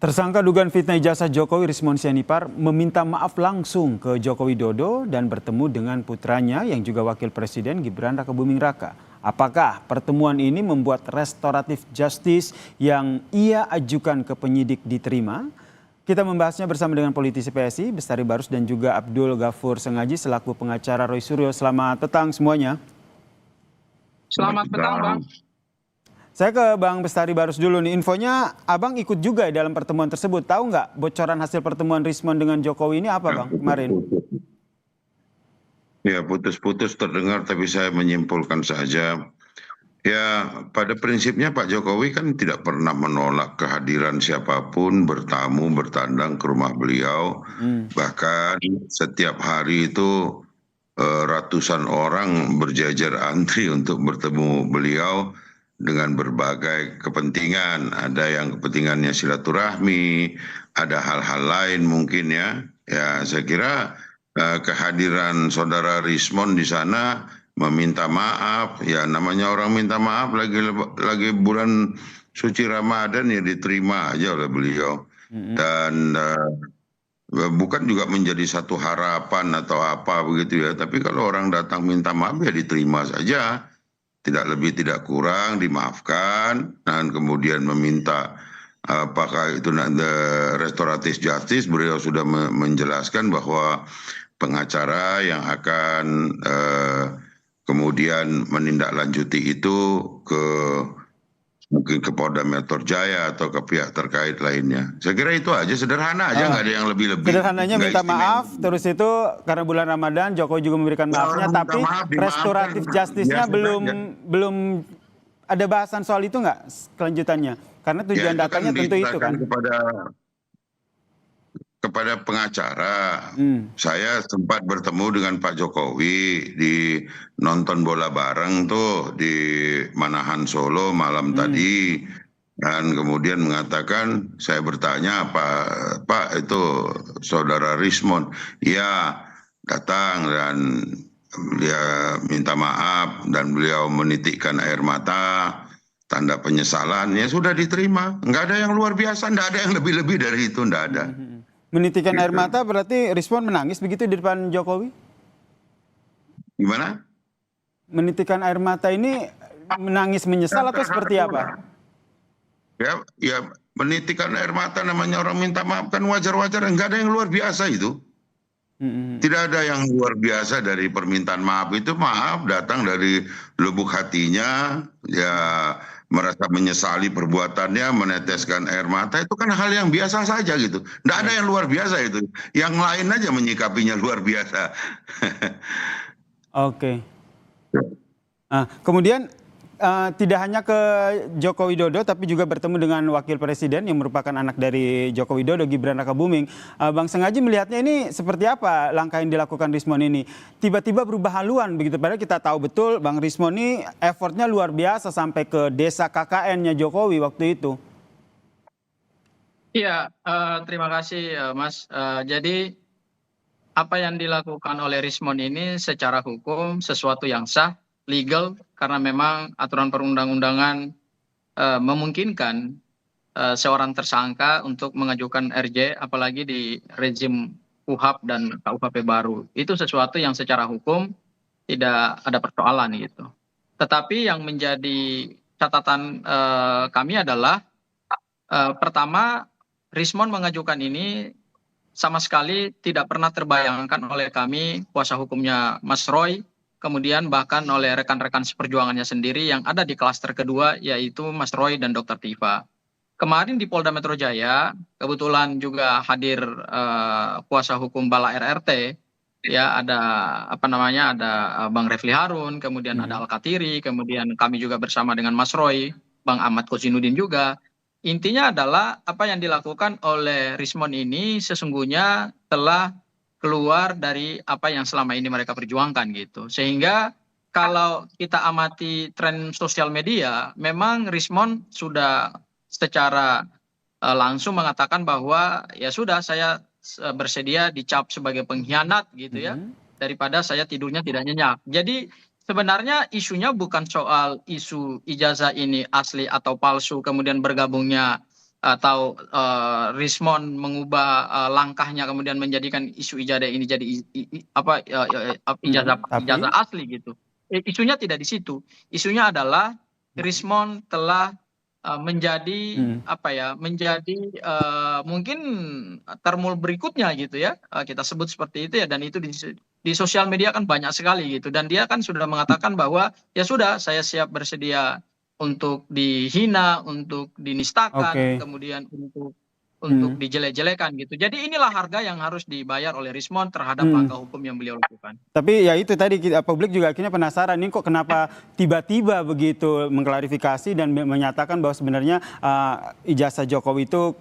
Tersangka dugaan fitnah ijazah Jokowi Rismon Sianipar meminta maaf langsung ke Joko Widodo dan bertemu dengan putranya yang juga wakil presiden Gibran Rakabuming Raka. Apakah pertemuan ini membuat restoratif justice yang ia ajukan ke penyidik diterima? Kita membahasnya bersama dengan politisi PSI, Bestari Barus dan juga Abdul Ghafur Sengaji selaku pengacara Roy Suryo. Selamat petang semuanya. Selamat petang, Bang. Saya ke Bang Bestari Barus dulu nih. Infonya Abang ikut juga dalam pertemuan tersebut. Tahu nggak bocoran hasil pertemuan Rismon dengan Jokowi ini apa, Bang, kemarin? Ya, putus-putus terdengar, tapi saya menyimpulkan saja. Ya, pada prinsipnya Pak Jokowi kan tidak pernah menolak kehadiran siapapun bertamu, bertandang ke rumah beliau. Bahkan setiap hari itu ratusan orang berjajar antri untuk bertemu beliau dengan berbagai kepentingan. Ada yang kepentingannya silaturahmi, ada hal-hal lain mungkin ya. Ya, saya kira kehadiran saudara Rismon di sana meminta maaf, ya namanya orang minta maaf lagi bulan suci Ramadan ya diterima aja oleh beliau. Dan bukan juga menjadi satu harapan atau apa begitu ya, tapi kalau orang datang minta maaf ya diterima saja, tidak lebih tidak kurang, dimaafkan, dan kemudian meminta apakah itu restoratif justice. Beliau sudah menjelaskan bahwa pengacara yang akan kemudian menindaklanjuti itu mungkin ke Polda Metro Jaya atau ke pihak terkait lainnya. Saya kira itu aja, sederhana aja, nggak ada yang lebih-lebih. Sederhananya minta maaf, terus itu karena bulan Ramadan Jokowi juga memberikan maafnya, tapi restoratif justice-nya belum ada bahasan soal itu nggak kelanjutannya? Karena tujuan datanya tentu itu kan. Kepada pengacara, saya sempat bertemu dengan Pak Jokowi di nonton bola bareng tuh di Manahan Solo malam tadi, dan kemudian mengatakan, saya bertanya, Pak itu saudara Rismon, ya datang dan dia minta maaf dan beliau menitikkan air mata, tanda penyesalan, ya sudah diterima, nggak ada yang luar biasa, nggak ada yang lebih-lebih dari itu, nggak ada. Menitikan air mata berarti Rismon menangis begitu di depan Jokowi? Gimana? Menitikan air mata ini menangis menyesal atau seperti apa? Ya menitikan air mata namanya orang minta maaf kan wajar-wajar, nggak ada yang luar biasa itu. Tidak ada yang luar biasa dari permintaan maaf itu. Maaf datang dari lubuk hatinya, ya merasa menyesali perbuatannya, meneteskan air mata, itu kan hal yang biasa saja gitu. Nggak ada yang luar biasa itu. Yang lain aja menyikapinya luar biasa. Oke. Kemudian tidak hanya ke Joko Widodo, tapi juga bertemu dengan wakil presiden yang merupakan anak dari Joko Widodo, Gibran Rakabuming. Bang Sengaji melihatnya ini seperti apa langkah yang dilakukan Rismon ini? Tiba-tiba berubah haluan begitu, padahal kita tahu betul Bang Rismon ini effortnya luar biasa sampai ke desa KKN-nya Jokowi waktu itu. Iya, terima kasih Mas. Jadi apa yang dilakukan oleh Rismon ini secara hukum sesuatu yang sah, legal, karena memang aturan perundang-undangan memungkinkan seorang tersangka untuk mengajukan RJ, apalagi di rezim KUHP dan KUHP baru. Itu sesuatu yang secara hukum tidak ada persoalan gitu. Tetapi yang menjadi catatan kami adalah pertama, Rismon mengajukan ini sama sekali tidak pernah terbayangkan oleh kami, kuasa hukumnya Mas Roy, kemudian bahkan oleh rekan-rekan seperjuangannya sendiri yang ada di klaster kedua, yaitu Mas Roy dan Dr. Tifa. Kemarin di Polda Metro Jaya, kebetulan juga hadir kuasa hukum Bala RRT, ya ada ada Bang Refli Harun, kemudian ada Al-Katiri, kemudian kami juga bersama dengan Mas Roy, Bang Ahmad Kozinudin juga. Intinya adalah apa yang dilakukan oleh Rismon ini sesungguhnya telah keluar dari apa yang selama ini mereka perjuangkan gitu. Sehingga kalau kita amati tren sosial media, memang Rismon sudah secara langsung mengatakan bahwa ya sudah, saya bersedia dicap sebagai pengkhianat gitu ya, daripada saya tidurnya tidak nyenyak. Jadi sebenarnya isunya bukan soal isu ijazah ini asli atau palsu, kemudian bergabungnya atau Rismon mengubah langkahnya kemudian menjadikan isu ijazah ini jadi ijazah Tapi asli gitu. Isunya tidak di situ. Isunya adalah Rismon telah menjadi menjadi mungkin termul berikutnya gitu ya, kita sebut seperti itu ya, dan itu di sosial media kan banyak sekali gitu, dan dia kan sudah mengatakan bahwa ya sudah, saya siap bersedia untuk dihina, untuk dinistakan, oke. kemudian untuk Hmm. dijelek-jelekan gitu. Jadi inilah harga yang harus dibayar oleh Rismon terhadap Hmm. langkah hukum yang beliau lakukan. Tapi ya itu tadi publik juga akhirnya penasaran ini kok kenapa tiba-tiba begitu mengklarifikasi dan menyatakan bahwa sebenarnya ijazah Jokowi itu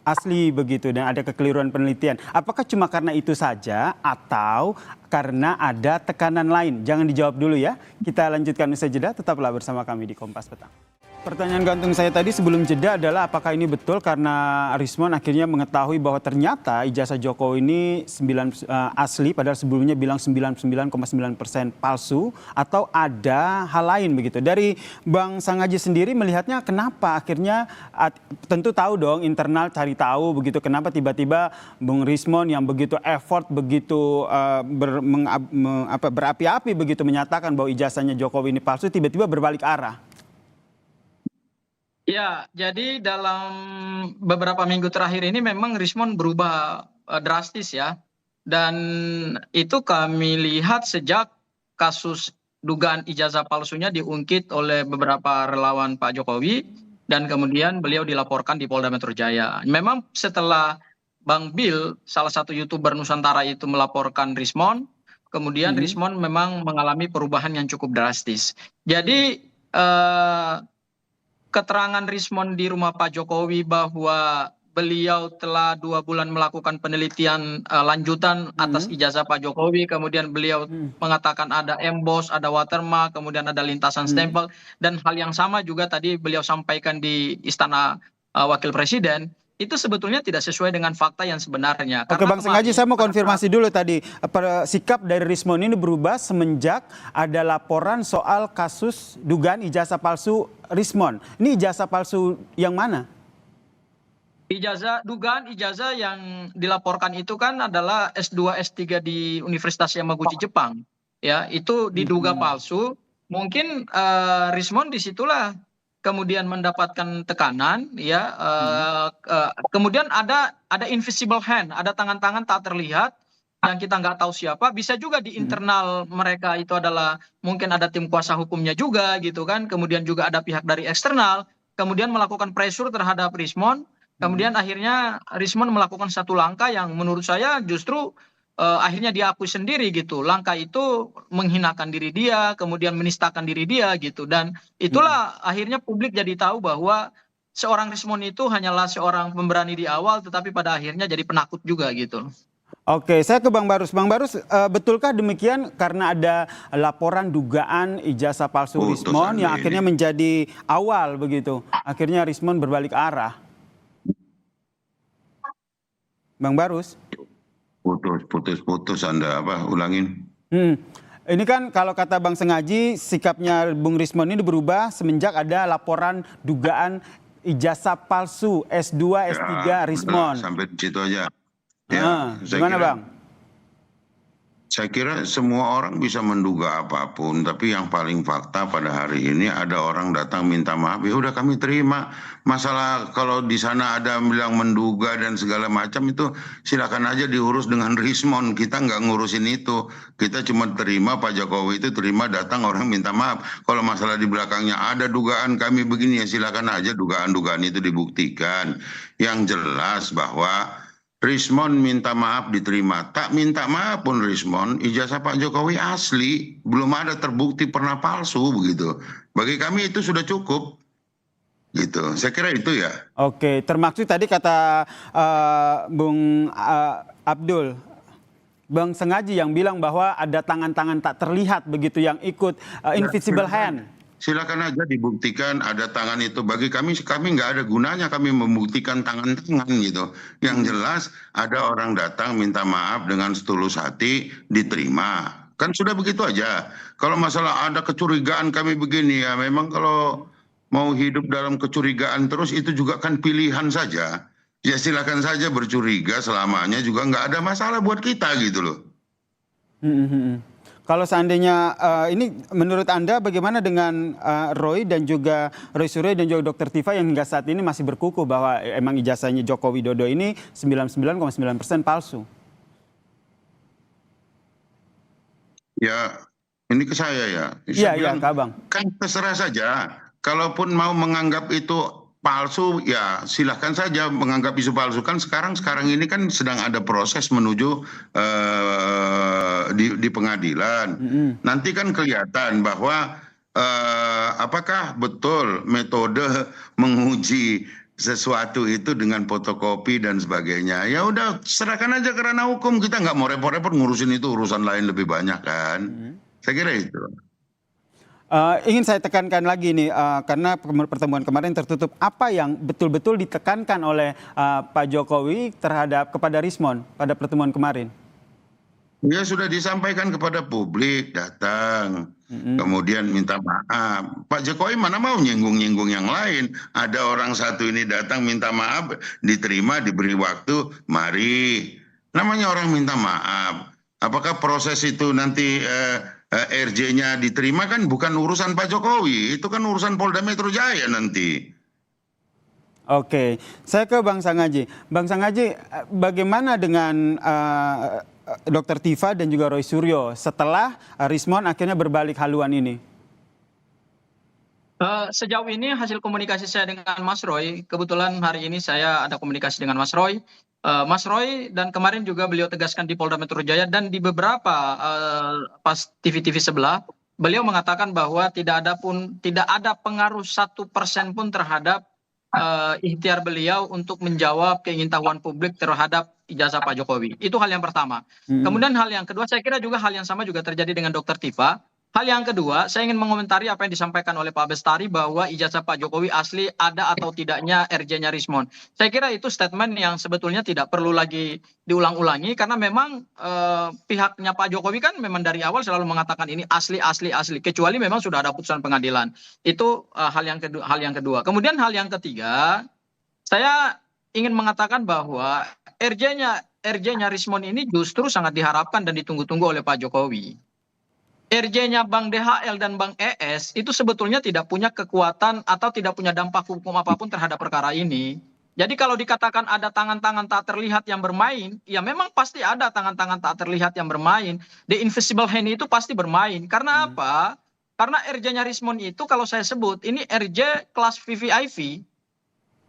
asli begitu dan ada kekeliruan penelitian. Apakah cuma karena itu saja atau karena ada tekanan lain? Jangan dijawab dulu ya. Kita lanjutkan usai jeda, tetaplah bersama kami di Kompas Petang. Pertanyaan gantung saya tadi sebelum jeda adalah apakah ini betul karena Rismon akhirnya mengetahui bahwa ternyata ijazah Jokowi ini asli padahal sebelumnya bilang 99,9% palsu, atau ada hal lain begitu. Dari Bang Sangaji sendiri melihatnya kenapa akhirnya tentu tahu dong internal cari tahu begitu kenapa tiba-tiba Bung Rismon yang begitu effort begitu berapi-api begitu menyatakan bahwa ijazahnya Jokowi ini palsu tiba-tiba berbalik arah. Ya, jadi dalam beberapa minggu terakhir ini memang Rismon berubah drastis ya. Dan itu kami lihat sejak kasus dugaan ijazah palsunya diungkit oleh beberapa relawan Pak Jokowi, dan kemudian beliau dilaporkan di Polda Metro Jaya. Memang setelah Bang Bill, salah satu YouTuber Nusantara itu melaporkan Rismon, kemudian Rismon memang mengalami perubahan yang cukup drastis. Jadi keterangan Rismon di rumah Pak Jokowi bahwa beliau telah 2 bulan melakukan penelitian lanjutan atas ijazah Pak Jokowi, kemudian beliau mengatakan ada emboss, ada watermark, kemudian ada lintasan stempel, dan hal yang sama juga tadi beliau sampaikan di Istana Wakil Presiden, itu sebetulnya tidak sesuai dengan fakta yang sebenarnya. Oke Bang Sangaji, saya mau konfirmasi dulu tadi. Sikap dari Rismon ini berubah semenjak ada laporan soal kasus dugaan ijazah palsu Rismon. Ini ijazah palsu yang mana? Dugaan ijazah yang dilaporkan itu kan adalah S2, S3 di Universitas Yamaguchi Jepang. Ya, itu diduga palsu. Mungkin Rismon disitulah kemudian mendapatkan tekanan, ya. Kemudian ada invisible hand, ada tangan-tangan tak terlihat yang kita nggak tahu siapa. Bisa juga di internal mereka itu adalah mungkin ada tim kuasa hukumnya juga gitu kan. Kemudian juga ada pihak dari eksternal, kemudian melakukan pressure terhadap Rismon. Kemudian akhirnya Rismon melakukan satu langkah yang menurut saya justru akhirnya diakui sendiri gitu. Langkah itu menghinakan diri dia, kemudian menistakan diri dia gitu. Dan itulah akhirnya publik jadi tahu bahwa seorang Rismon itu hanyalah seorang pemberani di awal, tetapi pada akhirnya jadi penakut juga gitu. Oke, saya ke Bang Barus. Bang Barus, betulkah demikian karena ada laporan dugaan ijazah palsu Rismon yang akhirnya menjadi awal begitu? Akhirnya Rismon berbalik arah. Bang Barus? Putus Anda ulangin. Ini kan kalau kata Bang Sangaji, sikapnya Bung Rismon ini berubah semenjak ada laporan dugaan ijazah palsu S2, S3 Rismon. Sampai di situ aja. Gimana Bang? Saya kira semua orang bisa menduga apapun, tapi yang paling fakta pada hari ini ada orang datang minta maaf, ya udah kami terima. Masalah kalau di sana ada bilang menduga dan segala macam itu silakan aja diurus dengan Rismon. Kita nggak ngurusin itu. Kita cuma terima Pak Jokowi itu terima datang orang minta maaf. Kalau masalah di belakangnya ada dugaan kami begini, ya silakan aja dugaan-dugaan itu dibuktikan. Yang jelas bahwa Rismon minta maaf diterima, tak minta maaf pun Rismon, ijazah Pak Jokowi asli, belum ada terbukti pernah palsu begitu. Bagi kami itu sudah cukup, gitu. Saya kira itu ya. Oke, termaksud tadi kata Bung Abdul, Bang Sangaji yang bilang bahwa ada tangan-tangan tak terlihat begitu yang ikut invisible hand. Silakan aja dibuktikan ada tangan itu. Bagi kami nggak ada gunanya kami membuktikan tangan-tangan gitu. Yang jelas ada orang datang minta maaf dengan setulus hati diterima. Kan sudah begitu aja. Kalau masalah ada kecurigaan kami begini ya memang kalau mau hidup dalam kecurigaan terus itu juga kan pilihan saja. Ya silakan saja bercuriga selamanya juga nggak ada masalah buat kita gitu loh. Kalau seandainya ini menurut Anda bagaimana dengan Roy dan juga Roy Suryo dan juga Dr. Tifa yang hingga saat ini masih berkukuh bahwa emang ijazahnya Joko Widodo ini 99,9% palsu? Ya ini ke saya ya. Iya, Kak Abang. Kan terserah saja. Kalaupun mau menganggap itu palsu, ya silahkan saja menganggap isu palsu. Kan sekarang ini kan sedang ada proses menuju di pengadilan. Nanti kan kelihatan bahwa apakah betul metode menguji sesuatu itu dengan fotokopi dan sebagainya. Ya udah serahkan aja ke ranah hukum. Kita nggak mau repot-repot ngurusin itu, urusan lain lebih banyak kan. Saya kira itu. Ingin saya tekankan lagi nih, karena pertemuan kemarin tertutup, apa yang betul-betul ditekankan oleh Pak Jokowi kepada Rismon pada pertemuan kemarin? Ya sudah disampaikan kepada publik, datang, kemudian minta maaf. Pak Jokowi mana mau nyinggung-nyinggung yang lain. Ada orang satu ini datang minta maaf, diterima, diberi waktu, mari. Namanya orang minta maaf. Apakah proses itu nanti RJ-nya diterima kan bukan urusan Pak Jokowi, itu kan urusan Polda Metro Jaya nanti. Oke, saya ke Bang Sangaji. Bang Sangaji, bagaimana dengan Dr. Tifa dan juga Roy Suryo setelah Rismon akhirnya berbalik haluan ini? Sejauh ini hasil komunikasi saya dengan Mas Roy, kebetulan hari ini saya ada komunikasi dengan Mas Roy. Mas Roy dan kemarin juga beliau tegaskan di Polda Metro Jaya dan di beberapa pas TV-TV sebelah, beliau mengatakan bahwa tidak ada pengaruh 1% pun terhadap ikhtiar beliau untuk menjawab keingintahuan publik terhadap ijazah Pak Jokowi. Itu hal yang pertama. Kemudian hal yang kedua, saya kira juga hal yang sama juga terjadi dengan Dr. Tifa. Hal yang kedua, saya ingin mengomentari apa yang disampaikan oleh Pak Bestari bahwa ijazah Pak Jokowi asli ada atau tidaknya RJ-nya Rismon. Saya kira itu statement yang sebetulnya tidak perlu lagi diulang-ulangi karena memang pihaknya Pak Jokowi kan memang dari awal selalu mengatakan ini asli kecuali memang sudah ada putusan pengadilan. Itu hal yang kedua. Kemudian hal yang ketiga, saya ingin mengatakan bahwa RJ-nya Rismon ini justru sangat diharapkan dan ditunggu-tunggu oleh Pak Jokowi. RJ-nya Bang DHL dan Bang ES itu sebetulnya tidak punya kekuatan atau tidak punya dampak hukum apapun terhadap perkara ini. Jadi kalau dikatakan ada tangan-tangan tak terlihat yang bermain, ya memang pasti ada tangan-tangan tak terlihat yang bermain. The invisible hand itu pasti bermain. Karena apa? Karena RJ-nya Rismon itu kalau saya sebut ini RJ kelas VVIP.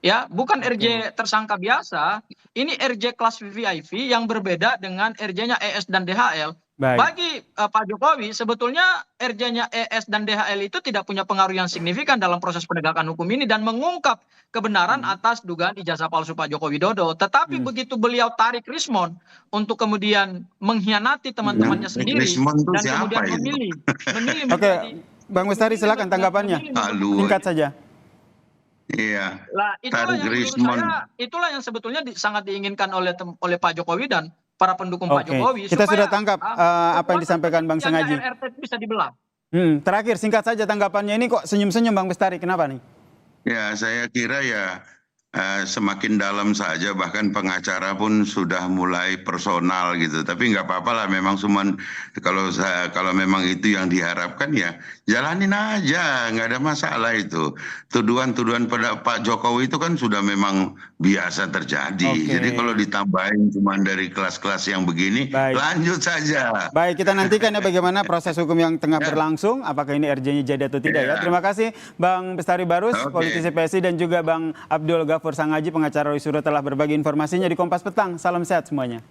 Ya, bukan RJ tersangka biasa. Ini RJ kelas VVIP yang berbeda dengan RJ-nya ES dan DHL. Baik. Bagi Pak Jokowi, sebetulnya RJ-nya ES dan DHL itu tidak punya pengaruh yang signifikan dalam proses penegakan hukum ini dan mengungkap kebenaran atas dugaan ijazah palsu Pak Joko Widodo. Tetapi begitu beliau tarik Rismon untuk kemudian mengkhianati teman-temannya sendiri dan kemudian memilih Oke, Bang Bestari silakan tanggapannya. Singkat saja. Iya. Lah, itulah yang sebetulnya sangat diinginkan oleh Pak Jokowi dan para pendukung Pak Jokowi. Kita sudah tangkap apa yang disampaikan Bang Sangaji. RRT bisa dibelah. Terakhir singkat saja tanggapannya, ini kok senyum-senyum Bang Bestari, kenapa nih? Ya saya kira ya semakin dalam saja, bahkan pengacara pun sudah mulai personal gitu. Tapi nggak apa-apa lah, memang cuman kalau memang itu yang diharapkan ya jalanin aja, nggak ada masalah itu. Tuduhan-tuduhan pada Pak Jokowi itu kan sudah memang biasa terjadi. Jadi kalau ditambahin cuman dari kelas-kelas yang begini, lanjut saja. Baik, kita nantikan ya bagaimana proses hukum yang tengah berlangsung, apakah ini RJ-nya jadi atau tidak ya. Terima kasih Bang Bestari Barus, politisi PSI, dan juga Bang Abdul Ghafur Sangaji, pengacara Roy Suryo, telah berbagi informasinya di Kompas Petang. Salam sehat semuanya.